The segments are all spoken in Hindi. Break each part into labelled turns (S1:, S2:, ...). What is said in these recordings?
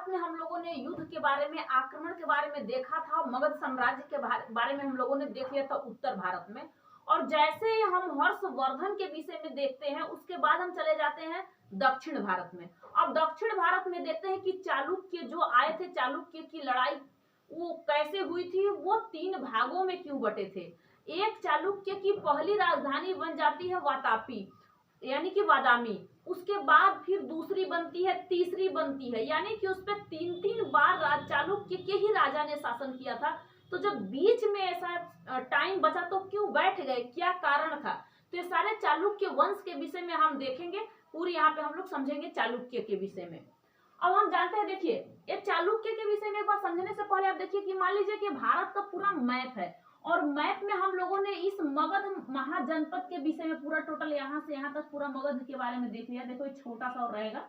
S1: भारत में हम लोगों ने युद्ध के बारे में, आक्रमण के बारे में देखा था, मगध साम्राज्य के बारे में हम लोगों ने देख लिया था उत्तर भारत में। और जैसे ही हम हर्षवर्धन के विषय में देखते हैं, उसके बाद हम चले जाते हैं दक्षिण भारत में। अब दक्षिण भारत में देखते हैं कि चालुक्य जो आए थे, चालुक्य की लड़ाई वो कैसे हुई थी, वो 3 भागों में क्यों बटे थे। एक, चालुक्य की पहली राजधानी बन जाती है वातापी यानी कि वादामी, उसके बाद फिर दूसरी बनती है, तीसरी बनती है, यानी कि उस पर 3-3 बार चालुक्य के ही राजा ने शासन किया था। तो जब बीच में ऐसा टाइम बचा तो क्यों बैठ गए, क्या कारण था। तो ये सारे चालुक्य वंश के विषय में हम देखेंगे, पूरी यहाँ पे हम लोग समझेंगे चालुक्य के विषय में। अब हम जानते हैं, देखिए ये चालुक्य के विषय में एक बार समझने से पहले आप देखिए कि मान लीजिए कि भारत का पूरा मैप है, और मैप में हम लोगों ने इस मगध महाजनपद के विषय में पूरा टोटल यहाँ से यहाँ तक पूरा मगध के बारे में देख लिया। देखो ये छोटा सा और रहेगा,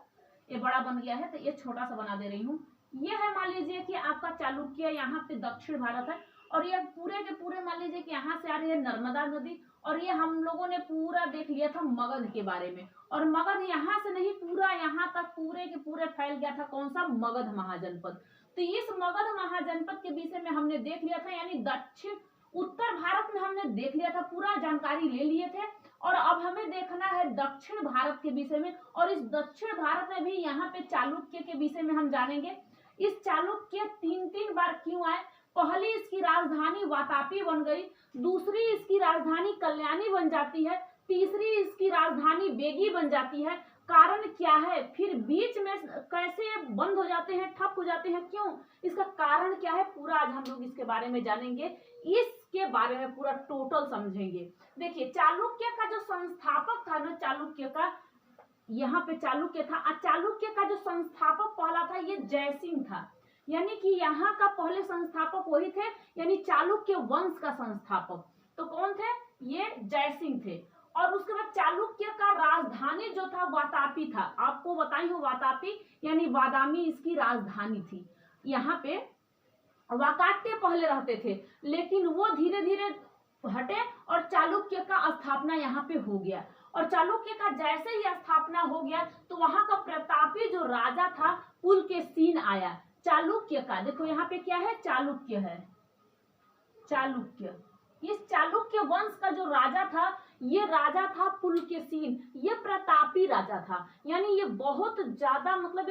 S1: ये बड़ा बन गया है तो ये छोटा सा बना दे रही हूँ। ये है मान लीजिए कि आपका चालुक्य, यहाँ पे दक्षिण भारत है, और ये पूरे के पूरे मान लीजिए कि यहाँ से आ रही है नर्मदा नदी, और ये हम लोगों ने पूरा देख लिया था मगध के बारे में। और मगध यहाँ से नहीं, पूरा यहाँ तक पूरे के पूरे फैल गया था कौन सा, मगध महाजनपद। तो इस मगध महाजनपद के विषय में हमने देख लिया था, यानी दक्षिण उत्तर भारत में हमने देख लिया था, पूरा जानकारी ले लिए थे। और अब हमें देखना है दक्षिण भारत के विषय में, और इस दक्षिण भारत में भी यहाँ पे चालुक्य के विषय में हम जानेंगे। इस चालुक्य 3-3 बार क्यों आए। पहली इसकी राजधानी वातापी बन गई, दूसरी इसकी राजधानी कल्याणी बन जाती है, तीसरी इसकी राजधानी बेगी बन जाती है। कारण क्या है, फिर बीच में कैसे बंद हो जाते हैं, ठप हो जाते हैं, क्यों, इसका कारण क्या है, पूरा आज हम लोग इसके बारे में जानेंगे, इसके बारे में पूरा टोटल समझेंगे। देखिए चालुक्य का जो संस्थापक था ना, चालुक्य का, यहाँ पे चालुक्य था, चालुक्य का जो संस्थापक पहला था ये जयसिंह था, यानी कि यहाँ का पहले संस्थापक वही थे, यानी चालुक्य वंश का संस्थापक। तो कौन थे, ये जयसिंह थे। और उसके बाद चालुक्य का राजधानी जो था वातापी था, आपको बताई हूँ वातापी यानी वादामी इसकी राजधानी थी। यहाँ पे वाकाट्य पहले रहते थे, लेकिन वो धीरे धीरे हटे और चालुक्य का स्थापना यहाँ पे हो गया। और चालुक्य का जैसे ही स्थापना हो गया तो वहां का प्रतापी जो राजा था पुलकेशिन आया। चालुक्य का देखो यहाँ पे क्या है, चालुक्य है, चालुक्य, इस चालुक्य वंश का जो राजा था ये राजा था पुलकेशिन। ये प्रतापी राजा था, यानी ये बहुत ज्यादा मतलब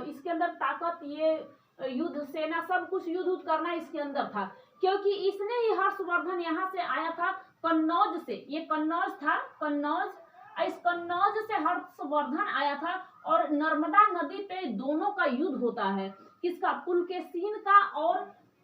S1: इसके अंदर ताकत, ये युद्ध सेना सब कुछ युद्ध करना इसके अंदर था, क्योंकि इसने ही हर्षवर्धन यहाँ से आया था कन्नौज से, ये कन्नौज था, कन्नौज, इस कन्नौज से हर्षवर्धन आया था। और नर्मदा नदी पे दोनों का युद्ध होता है, किसका, पुलकेशिन का और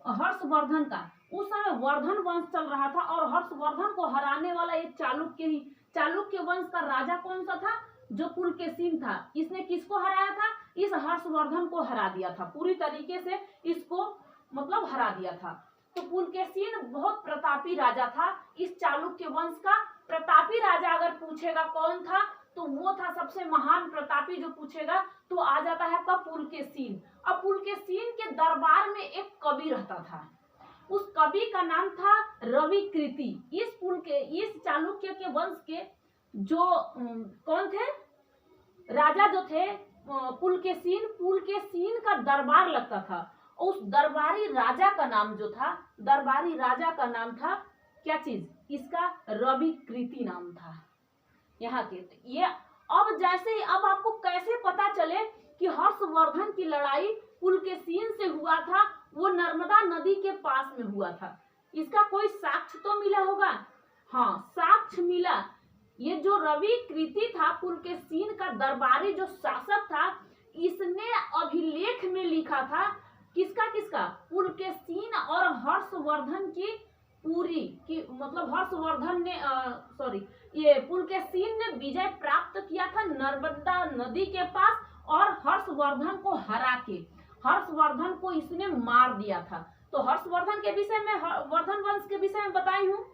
S1: हर्षवर्धन का। उस समय वर्धन वंश चल रहा था और हर्षवर्धन को हराने वाला ये चालुक्य ही, चालुक्य वंश का राजा कौन सा था, जो पुलकेशिन था। इसने किसको हराया था, इस हर्षवर्धन को हरा दिया था, पूरी तरीके से इसको मतलब हरा दिया था। तो पुलकेशिन बहुत प्रतापी राजा था इस चालुक्य वंश का। प्रतापी राजा अगर पूछेगा कौन था तो वो था सबसे महान प्रतापी, जो पूछेगा तो आ जाता है आपका पुलकेशिन। अब पुलकेशिन के दरबार में एक कवि रहता था, उस कवि का नाम था रविकृति। इस चालुक्य के वंश के जो कौन थे, राजा जो थे पुलकेशिन, पुलकेशिन का दरबार लगता था। उस दरबारी राजा का नाम जो था, दरबारी राजा का नाम था क्या चीज, इसका रविकृति नाम था यहाँ के। ये अब जैसे ही, अब आपको कैसे पता चले कि हर्षवर्धन की लड़ाई पुलकेशिन से हुआ था, वो नर्मदा नदी के पास में हुआ था, इसका कोई साक्ष्य तो मिला होगा। हाँ, साक्ष्य मिला। ये जो रविकृति था, पुलकेशिन का दरबारी जो शासक था, इसने अभिलेख में लिखा था किसका किसका, पुलकेशिन और हर्षवर्धन की पूरी की, मतलब हर्षवर्धन ने ये पुलकेशिन ने विजय प्राप्त किया था नर्मदा नदी के पास, और हर्षवर्धन को हरा के हर्षवर्धन को इसने मार दिया था। तो हर्षवर्धन के विषय में, वर्धन वंश के विषय में बताई हूँ,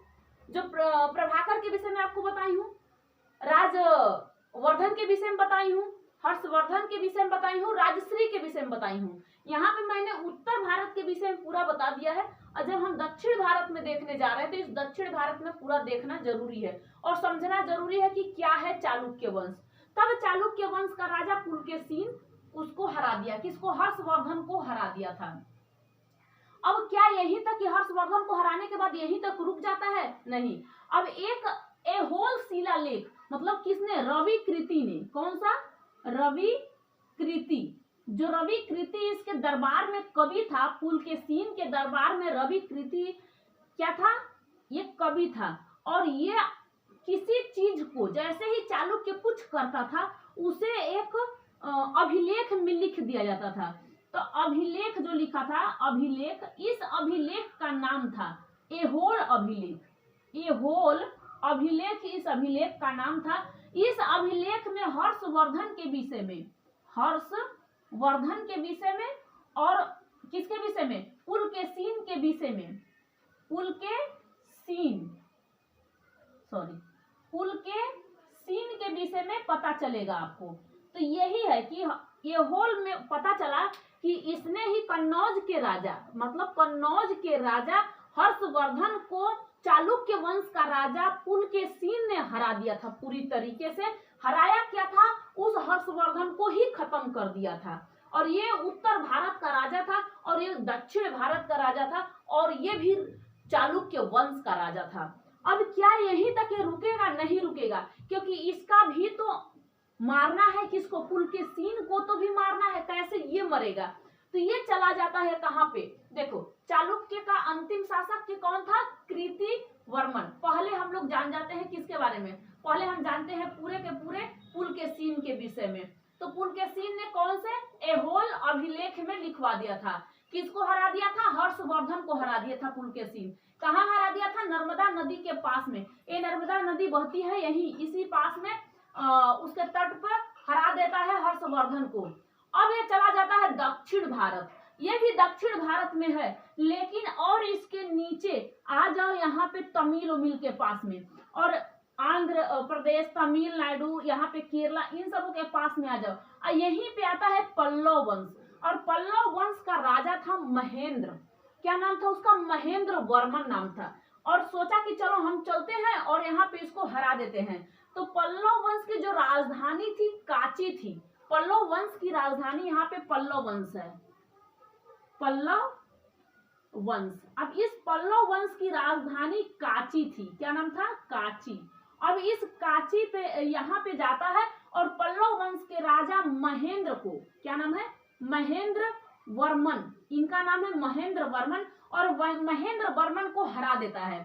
S1: जो प्रभाकर के विषय में आपको बताई हूँ, राजवर्धन के विषय में बताई हूँ, हर्षवर्धन के विषय में बताई हूँ, राजश्री के विषय में बताई हूँ। यहाँ पे मैंने उत्तर भारत के विषय में पूरा बता दिया है, और जब हम दक्षिण भारत में देखने जा रहे हैं तो इस दक्षिण भारत में पूरा देखना जरूरी है और समझना जरूरी है कि क्या है चालुक्य वंश। तब चालुक्य वंश का राजा पुलकेशिन उसको हरा दिया। किसको? हर्षवर्धन को हरा दिया था। अब क्या यहीं तक कि हर्षवर्धन को हराने के बाद यहीं तक रुक जाता है? नहीं। अब एक एहोल शिलालेख, मतलब किसने? रवि कृति ने। कौन सा? रवि कृति। जो रवि कृति इसके दरबार में कवि था, पुलकेशीन के दरबार में रवि कृति क्या था? ये कवि था। और ये किसी चीज को जैसे ही चालुक्य कुछ करता था उसे एक अभिलेख में लिख दिया जाता था। तो अभिलेख जो लिखा था, अभिलेख, इस अभिलेख का नाम था एहोल अभिलेख। एहोल अभिलेख, इस अभिलेख का नाम था। इस अभिलेख में हर्षवर्धन के विषय में, हर्षवर्धन के विषय में और किसके विषय में? पुलकेशीन के विषय में, पुलकेशीन के विषय में पता चलेगा आपको। तो यही है कि एहोल में पता चला कि इसने ही कन्नौज के राजा, मतलब कन्नौज के राजा हर्षवर्धन को चालुक्य वंश का राजा पुलकेशीन ने हरा दिया था। पूरी तरीके से हराया क्या था? उस हर्षवर्धन को ही खत्म कर दिया था। और ये उत्तर भारत का राजा था और ये दक्षिण भारत का राजा था और ये भी चालुक्य वंश का राजा था। अब क्या यहीं तक ये रुकेगा? नहीं रुकेगा, क्योंकि इसका भी तो मारना है। किसको? पुलकेशीन को तो भी मारना है। कैसे? ये मरेगा। तो ये चला जाता है कहाँ पे? देखो, चालुक्य का अंतिम शासक के कौन था? कृतिवर्मन। पहले हम लोग जान जाते हैं किसके बारे में? पहले हम जानते हैं पूरे के पूरे पुलकेशीन के विषय में। तो पुलकेशीन ने कौन से? एहोल अभिलेख में लिखवा दिया था। किसको हरा दिया था? हर्षवर्धन को हरा दिया था पुलकेशीन। कहाँ हरा दिया था? नर्मदा नदी के पास में। ये नर्मदा नदी बहती है यही इसी पास में, उसके तट पर हरा देता है हर्षवर्धन को। अब ये चला जाता है दक्षिण भारत। ये भी दक्षिण भारत में है, लेकिन और इसके नीचे आ जाओ यहाँ पे तमिल के पास में, और आंध्र प्रदेश, तमिलनाडु, यहाँ पे केरला, इन सबों के पास में आ जाओ। और यहीं पे आता है पल्लव वंश। और पल्लव वंश का राजा था महेंद्र। क्या नाम था उसका? महेंद्र वर्मन नाम था। और सोचा कि चलो हम चलते हैं और यहाँ पे इसको हरा देते हैं। तो पल्लव वंश की जो राजधानी थी कांची थी। पल्लव वंश की राजधानी यहाँ पे पल्लव वंश है, पल्लव वंश। अब इस पल्लव वंश की राजधानी कांची थी। क्या नाम था? कांची। अब इस कांची पे यहाँ पे जाता है और पल्लव वंश के राजा महेंद्र को, क्या नाम है? महेंद्र वर्मन। इनका नाम है महेंद्र वर्मन। और महेंद्र वर्मन को हरा देता है।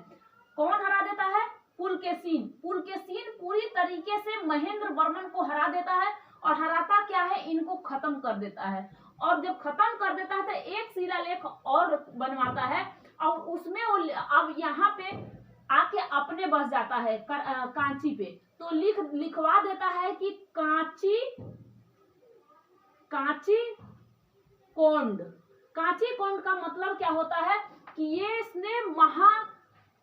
S1: कौन हरा देता है? पुलकेशीन। पुलकेशीन पूरी तरीके से महेंद्र वर्मन को हरा देता है और हराता क्या है? इनको खत्म कर देता है। और जब खत्म कर देता है तो एक शिलालेख और बनवाता है और उसमें वो अब यहाँ पे आके अपने बस जाता है कांची पे। तो लिखवा देता है कि कांची कोंड का मतलब क्या होता है? कि ये इसने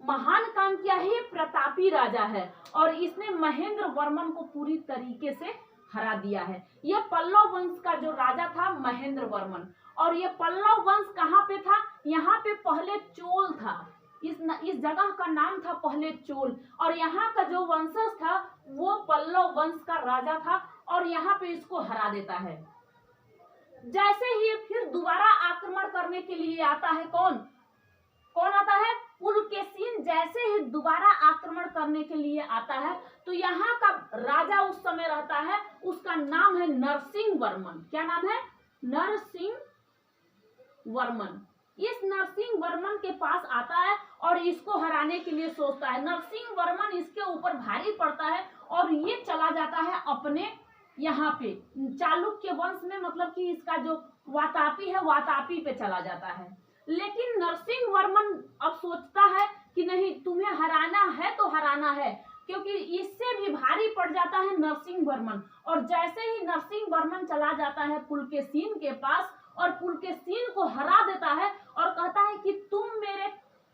S1: महान काम किया है, प्रतापी राजा है और इसने महेंद्र वर्मन को पूरी तरीके से हरा दिया है। यह पल्लव वंश का जो राजा था महेंद्र वर्मन। और ये पल्लव वंश कहाँ पे था? यहाँ पे पहले चोल था। इस जगह का नाम था पहले चोल। और यहाँ का जो वंशज था वो पल्लव वंश का राजा था और यहाँ पे इसको हरा देता है। जैसे ही फिर दोबारा आक्रमण करने के लिए आता है कौन आता है? पुलकेशीन। जैसे ही दोबारा आक्रमण करने के लिए आता है तो यहाँ का राजा उस समय रहता है, उसका नाम है नरसिंह वर्मन। क्या नाम है? नरसिंह वर्मन। इस नरसिंह वर्मन के पास आता है और इसको हराने के लिए सोचता है। नरसिंह वर्मन इसके ऊपर भारी पड़ता है और ये चला जाता है अपने यहाँ पे चालुक्य वंश में, मतलब कि इसका जो वातापी है वातापी पे चला जाता है। लेकिन नरसिंह वर्मन अब सोचता है कि नहीं, तुम्हें हराना है तो हराना है, क्योंकि इससे भी भारी पड़ जाता है नरसिंह वर्मन। और जैसे ही नरसिंह वर्मन चला जाता है पुलकेशीन के पास और पुलकेशीन को हरा देता है और कहता है कि तुम मेरे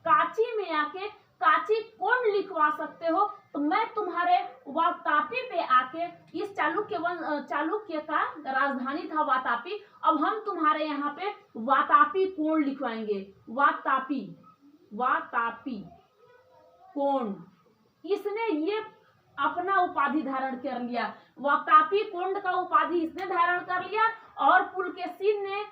S1: कांची में आके कांची कोंड लिखवा सकते हो, तो मैं तुम्हारे वातापी पे आके इस चालुक्य का राजधानी था वातापी, अब हम तुम्हारे यहाँ पे वातापी कोंड लिखवाएंगे। वातापी कोंड। इसने ये अपना उपाधि धारण कर लिया। वातापी कोंड का उपाधि इसने धारण कर लिया और पुलकेशिन ने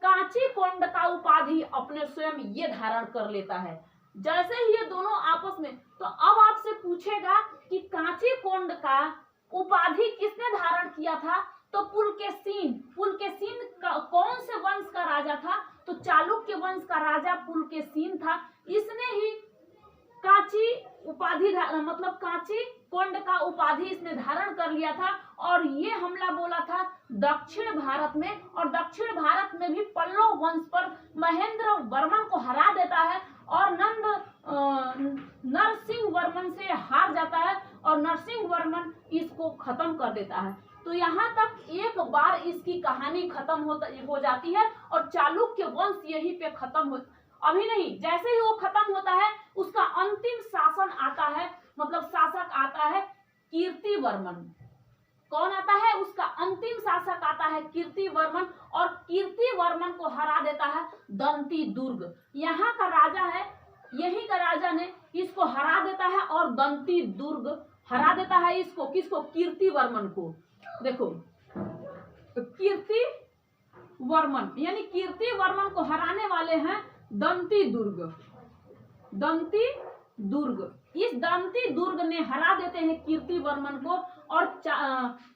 S1: कांची कोंड का उपाधि अपने स्वयं ये धारण कर लेता है। जैसे ही ये दोनों आपस में, तो अब आपसे पूछेगा कि कांची कोंड का उपाधि किसने धारण किया था, तो पुलकेशिन। पुलकेशिन कौन से वंश का राजा था, तो चालुक्य वंश का राजा पुलकेशिन था। इसने ही कांची उपाधि मतलब कांची कोंड का उपाधि इसने धारण कर लिया था और ये हमला बोला था दक्षिण भारत में। और दक्षिण भारत में भी पल्लव वंश पर महेंद्र वर्मन को हरा देता है और नरसिंह वर्मन से हार जाता है और नरसिंह वर्मन इसको खत्म कर देता है। तो यहाँ तक एक बार इसकी कहानी खत्म हो जाती है और चालुक्य वंश यहीं पे खत्म हो, अभी नहीं, जैसे ही वो खत्म होता है उसका अंतिम शासन आता है, मतलब शासक आता है कीर्तिवर्मन। कौन आता है, उसका अंतिम शासक आता है कीर्तिवर्मन और कीर्तिवर्मन को हरा देता है दंती दुर्ग। यहाँ का राजा है, यही का राजा ने इसको हरा देता है और दंती दुर्ग हरा देता है इसको, किसको, कीर्तिवर्मन को। देखो कीर्तिवर्मन यानी कीर्तिवर्मन को हराने वाले हैं दंती दुर्ग। दंती दुर्ग, इस दंती दुर्ग ने हरा देते हैं कीर्तिवर्मन को और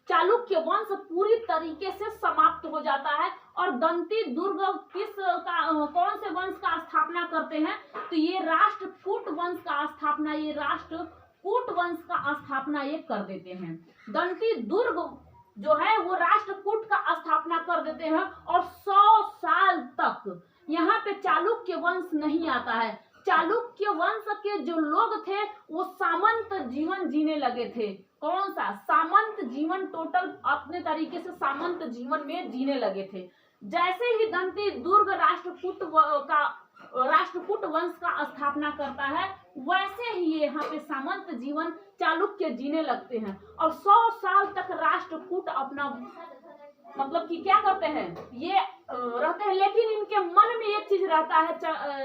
S1: चालुक्य वंश पूरी तरीके से समाप्त हो जाता है। और दंती दुर्ग कौन से वंश का स्थापना करते हैं, तो ये राष्ट्रकूट वंश का स्थापना, ये राष्ट्रकूट वंश का स्थापना ये कर देते हैं। दंती दुर्ग जो है वो राष्ट्रकूट का स्थापना कर देते हैं और 100 साल तक यहाँ पे चालुक्य वंश नहीं आता है। चालुक्य वंश के जो लोग थे वो सामंत जीवन जीने लगे थे। कौन सा, सामंत जीवन, टोटल अपने तरीके से सामंत जीवन में जीने लगे थे। जैसे ही दंती दुर्ग राष्ट्रकूट वंश का स्थापना करता है वैसे ही यहाँ पे सामंत जीवन चालुक्य जीने लगते हैं और 100 साल तक राष्ट्रकूट अपना मतलब कि क्या करते हैं, ये रहते हैं। लेकिन इनके मन में एक चीज रहता है,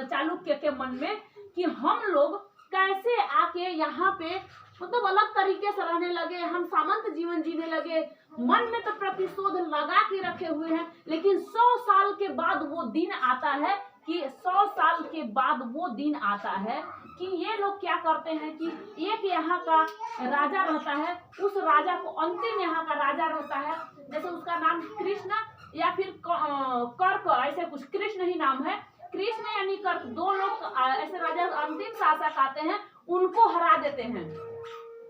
S1: चालुक्य के मन में, कि हम लोग कैसे आके यहाँ पे मतलब अलग तरीके से रहने लगे, हम सामंत जीवन जीने लगे। मन में तो प्रतिशोध लगा के रखे हुए हैं, लेकिन 100 साल के बाद वो दिन आता है कि 100 साल के बाद वो दिन आता है कि ये लोग क्या करते हैं कि एक यहाँ का राजा रहता है, उस राजा को अंतिम यहाँ का राजा रहता है, जैसे उसका नाम कृष्ण या फिर कर्क, ऐसे कुछ, कृष्ण ही नाम है, कृष्ण यानी कर्क, दो लोग ऐसे राजा अंतिम शासक आते हैं, उनको हरा देते हैं।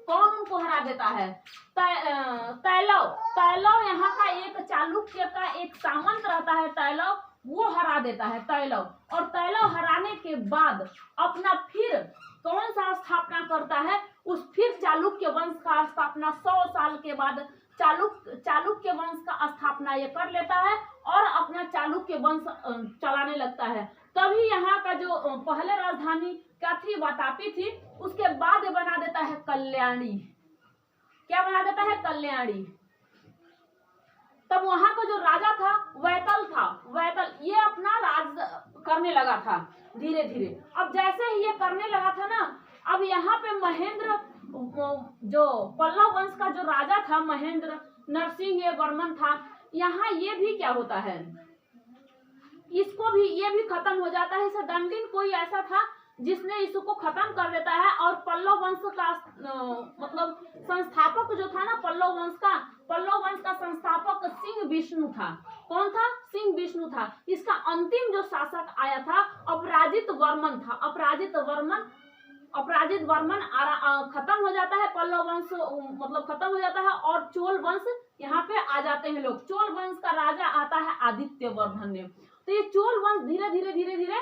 S1: कौन उनको हरा देता है, तैलव। तैलव यहाँ का एक चालुक्य का एक सामंत रहता है, तैलव, वो हरा देता है तैलव। और तैलव हराने के बाद अपना फिर कौन सा स्थापना करता है, उस फिर चालुक्य वंश का स्थापना 100 साल के बाद चालुक्य वंश का स्थापना ये कर लेता है और अपना चालुक्य वंश चलाने लगता है। तभी यहाँ का जो पहले राजधानी क्या थी, वातापी थी, उसके बाद बना देता है कल्याणी। क्या बना देता है, कल्याणी। तब वहां का जो राजा था वैतल था, वैतल ये अपना राज करने लगा था धीरे धीरे। अब जैसे ही ये करने लगा था ना, अब यहाँ पे महेंद्र जो पल्लव वंश का जो राजा था महेंद्र नरसिंह ये वर्मन था, यहाँ ये भी क्या होता है, इसको भी ये भी खत्म हो जाता है। इसे दंडिन कोई ऐसा था जिसने इसको खत्म कर देता है और पल्लव वंश का मतलब संस्थापक जो था ना पल्लव वंश का संस्थापक सिंह विष्णु था। कौन था, सिंह विष्णु था। इसका अंतिम जो शासक आया था अपराजित वर्मन था। अपराजित वर्मन खत्म हो जाता है, पल्लव वंश मतलब खत्म हो जाता है और चोल वंश यहाँ पे आ जाते हैं लोग। चोल वंश का राजा आता है आदित्य वर्धन ने। तो ये चोल वंश धीरे धीरे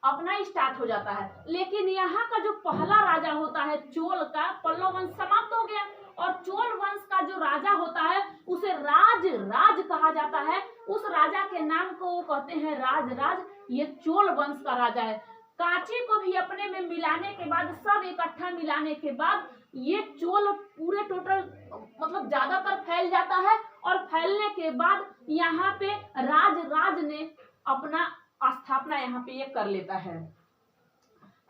S1: अपना स्टार्ट हो जाता है। लेकिन यहाँ का जो पहला राजा होता है चोल का, पल्लव वंश समाप्त हो गया और चोल वंश का जो राजा होता है उसे राज कहा जाता है। उस राजा के नाम को वो कहते हैं राज। ये चोल वंश का राजा है। कांची को भी अपने में मिलाने के बाद, सब इकट्ठा मिलाने के बाद ये चोल पूरे टोटल मतलब ज्यादातर फैल जाता है और फैलने के बाद यहाँ पे राज ने अपना स्थापना यहाँ पे ये कर लेता है।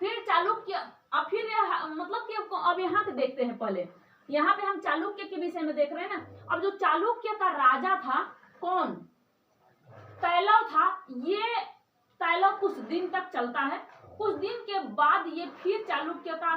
S1: फिर चालुक्य, फिर मतलब कि अब यहाँ पे देखते हैं, पहले यहाँ पे हम चालुक्य के विषय में देख रहे हैं ना। अब जो चालुक्य का राजा था कौन, दिन तक चलता है। कुछ दिन के बाद ये फिर चालुक्य का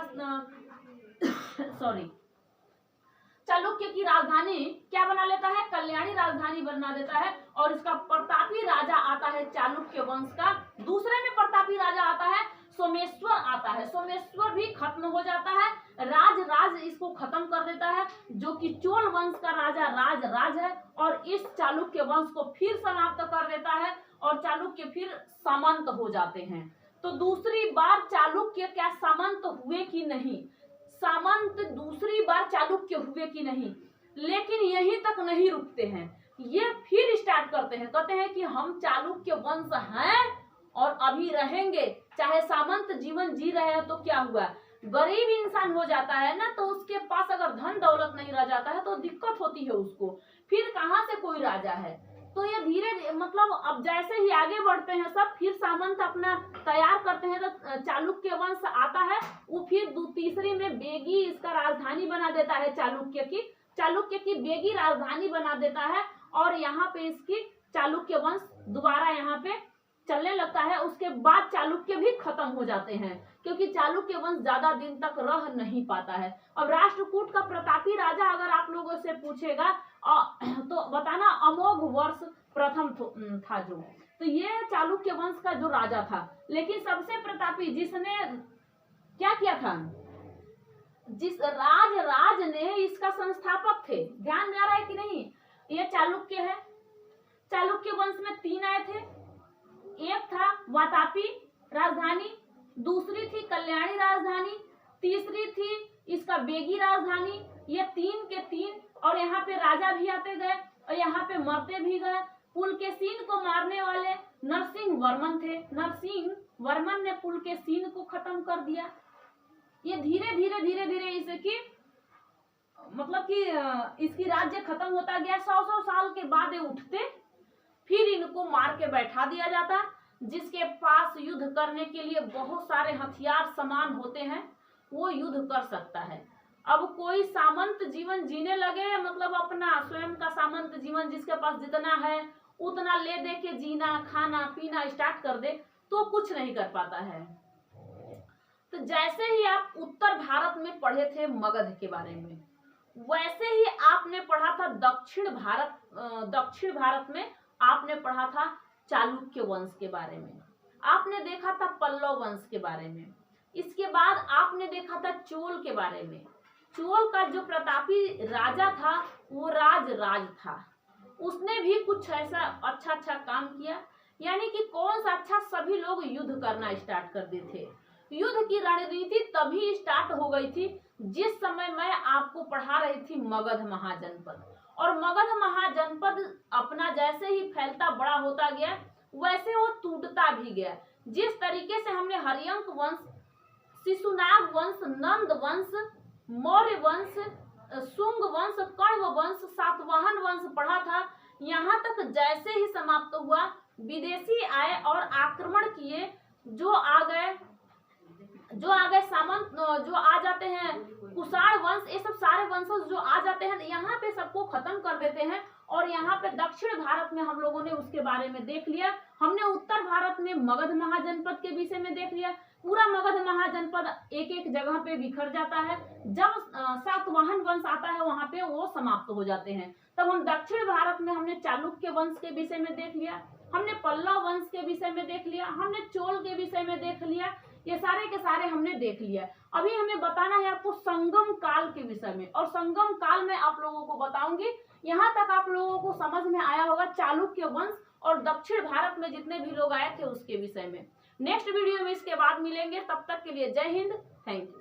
S1: चालुक्य की राजधानी क्या बना लेता है, कल्याणी राजधानी बना देता है। और इसका प्रतापी राजा आता है चालुक्य वंश का। दूसरे में प्रतापी राजा आता है सोमेश्वर आता है। सोमेश्वर भी खत्म हो जाता है, राज इसको खत्म कर देता है, जो कि चोल वंश का राजा राज है, और इस चालुक्य वंश को फिर समाप्त कर देता है और चालुक्य फिर सामंत हो जाते हैं। तो दूसरी बार चालुक्य क्या सामंत हुए कि नहीं, सामंत दूसरी बार चालुक्य हुए कि नहीं, लेकिन यहीं तक नहीं रुकते हैं, ये फिर स्टार्ट करते हैं, कहते हैं कि हम चालुक्य वंश हैं और अभी रहेंगे, चाहे सामंत जीवन जी रहे हैं। तो क्या हुआ, गरीब इंसान हो जाता है ना, तो उसके पास अगर धन दौलत नहीं रह जाता है तो दिक्कत होती है उसको, फिर कहाँ से कोई राजा है। तो ये धीरे मतलब अब जैसे ही आगे बढ़ते हैं सब, फिर सामंत अपना तैयार करते हैं, तो चालुक्य वंश आता है, वो फिर तीसरी में बेगी इसका राजधानी बना देता है, चालुक्य की बेगी राजधानी बना देता है, और यहाँ पे इसकी चालुक्य वंश दोबारा यहाँ पे चलने लगता है। उसके बाद चालुक्य भी खत्म हो जाते हैं, क्योंकि चालुक्य वंश ज्यादा दिन तक रह नहीं पाता है। अब राष्ट्रकूट का प्रतापी राजा अगर आप लोगों से पूछेगा तो बताना अमोघ वर्ष प्रथम था जो, तो ये चालुक्य वंश का जो राजा था। लेकिन सबसे प्रतापी जिसने क्या किया था, जिस राज ने इसका संस्थापक थे, ध्यान में आ रहा है कि नहीं, ये चालुक्य है। चालुक्य वंश में 3 आए थे, एक था वातापी राजधानी, दूसरी थी कल्याणी राजधानी, तीसरी थी इसका बेगी राजधानी। ये 3 के 3, और यहाँ पे राजा भी आते गए और यहाँ पे मरते भी गए। पुलकेशिन को मारने वाले नरसिंह वर्मन थे, नरसिंह वर्मन ने पुलकेशिन को खत्म कर दिया। ये धीरे धीरे इसकी मतलब कि इसकी राज्य खत्म होता गया। 100 साल के बाद ये उठते, फिर इनको मार के बैठा दिया जाता। जिसके पास युद्ध करने के लिए बहुत सारे हथियार सामान होते हैं, वो युद्ध कर सकता है। अब कोई सामंत जीवन जीने लगे, मतलब अपना स्वयं का सामंत जीवन, जिसके पास जितना है उतना ले दे के जीना, खाना पीना स्टार्ट कर दे, तो कुछ नहीं कर पाता है। तो जैसे ही आप उत्तर भारत में पढ़े थे मगध के बारे में, वैसे ही आपने पढ़ा था दक्षिण भारत में आपने पढ़ा था चालुक्य वंश के बारे में, आपने देखा था पल्लव वंश के बारे में, इसके बाद आपने देखा था चोल के बारे में। चोल का जो प्रतापी राजा था वो राज था, उसने भी कुछ ऐसा अच्छा काम किया, यानी कि कौन सा अच्छा, सभी लोग युद्ध करना स्टार्ट कर दिए थे। युद्ध की रणनीति तभी स्टार्ट हो गई थी जिस समय मैं आपको पढ़ा रही थी मगध महाजनपद। और मगध महाजनपद अपना जैसे ही फैलता बड़ा होता गया, वैसे वो टूटता भी गया। जिस तरीके से हमने हर्यंक वंश, शिशुनाग वंश, नंद वंश, मौर्य वंश, शुंग वंश, कण्व वंश, सातवाहन वंश पढ़ा था, यहाँ तक जैसे ही समाप्त हुआ, विदेशी आए और आक्रमण किए, जो आ गए सामंत, जो आ जाते हैं कुषाण वंश, ये सब सारे वंशज जो आ जाते हैं, यहाँ पे सबको खत्म कर देते हैं। और यहाँ पे दक्षिण भारत में हम लोगों ने उसके बारे में देख लिया। हमने उत्तर भारत में मगध महाजनपद के विषय में देख लिया। पूरा मगध महाजनपद एक जगह पे बिखर जाता है, जब सातवाहन वंश आता है वहां पे वो समाप्त हो जाते हैं। तब हम दक्षिण भारत में हमने चालुक्य वंश के विषय में देख लिया, हमने पल्लव वंश के विषय में देख लिया, हमने चोल के विषय में देख लिया, ये सारे के सारे हमने देख लिया। अभी हमें बताना है आपको संगम काल के विषय में, और संगम काल में आप लोगों को बताऊंगी। यहाँ तक आप लोगों को समझ में आया होगा चालुक्य वंश और दक्षिण भारत में जितने भी लोग आए थे उसके विषय में। नेक्स्ट वीडियो में इसके बाद मिलेंगे, तब तक के लिए जय हिंद, थैंक यू।